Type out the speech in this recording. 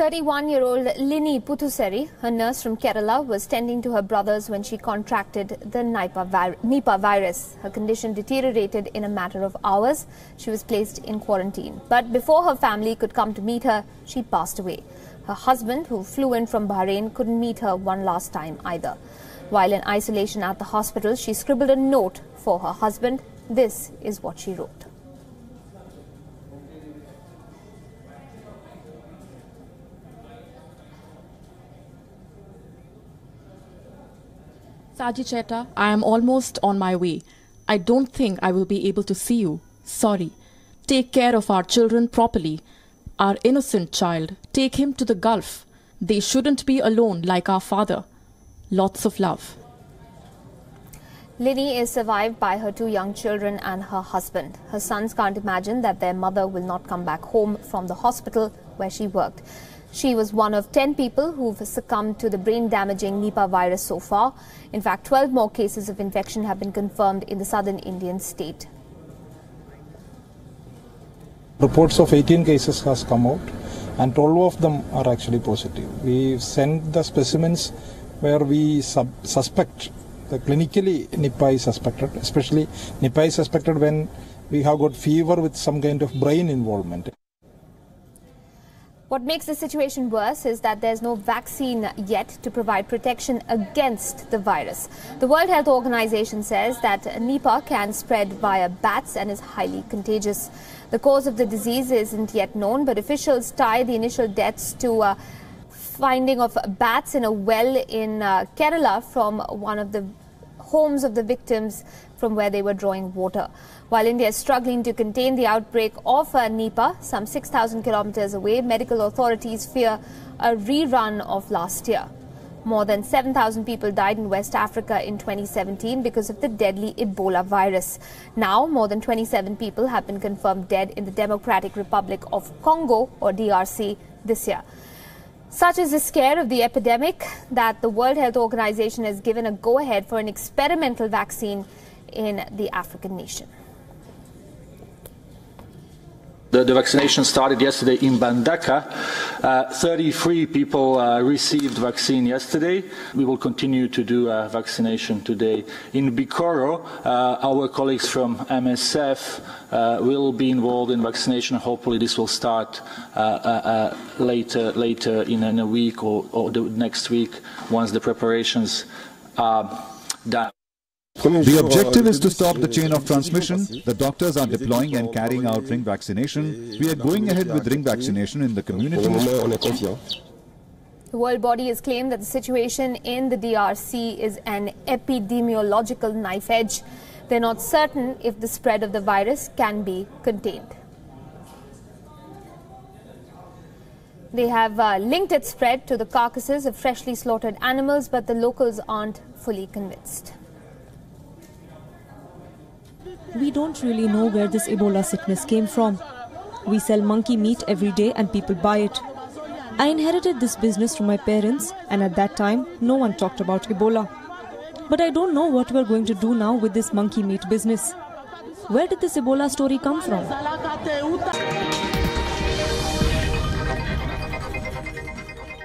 31-year-old Lini Puthuseri, a nurse from Kerala, was tending to her brothers when she contracted the Nipah virus. Her condition deteriorated in a matter of hours. She was placed in quarantine. But before her family could come to meet her, she passed away. Her husband, who flew in from Bahrain, couldn't meet her one last time either. While in isolation at the hospital, she scribbled a note for her husband. This is what she wrote. Saji, I am almost on my way. I don't think I will be able to see you. Sorry. Take care of our children properly. Our innocent child, take him to the Gulf. They shouldn't be alone like our father. Lots of love. Lini is survived by her 2 young children and her husband. Her sons can't imagine that their mother will not come back home from the hospital where she worked. She was one of 10 people who've succumbed to the brain-damaging Nipah virus so far. In fact, 12 more cases of infection have been confirmed in the southern Indian state. Reports of 18 cases has come out and 12 of them are actually positive. We sent the specimens where we suspect that clinically Nipah is suspected, especially Nipah is suspected when we have got fever with some kind of brain involvement. What makes the situation worse is that there's no vaccine yet to provide protection against the virus. The World Health Organization says that Nipah can spread via bats and is highly contagious. The cause of the disease isn't yet known, but officials tie the initial deaths to finding of bats in a well in Kerala from one of the homes of the victims from where they were drawing water. While India is struggling to contain the outbreak of Nipah, some 6,000 kilometers away, medical authorities fear a rerun of last year. More than 7,000 people died in West Africa in 2017 because of the deadly Ebola virus. Now, more than 27 people have been confirmed dead in the Democratic Republic of Congo, or DRC, this year. Such is the scare of the epidemic that the World Health Organization has given a go-ahead for an experimental vaccine in the African nation. The vaccination started yesterday in Bandaka. 33 people received vaccine yesterday. We will continue to do vaccination today. In Bikoro, our colleagues from MSF will be involved in vaccination. Hopefully this will start later in a week or the next week once the preparations are done. The objective is to stop the chain of transmission. The doctors are deploying and carrying out ring vaccination. We are going ahead with ring vaccination in the community. The world body has claimed that the situation in the DRC is an epidemiological knife edge. They're not certain if the spread of the virus can be contained. They have linked its spread to the carcasses of freshly slaughtered animals, but the locals aren't fully convinced. We don't really know where this Ebola sickness came from. We sell monkey meat every day and people buy it. I inherited this business from my parents, and at that time, no one talked about Ebola. But I don't know what we're going to do now with this monkey meat business. Where did this Ebola story come from?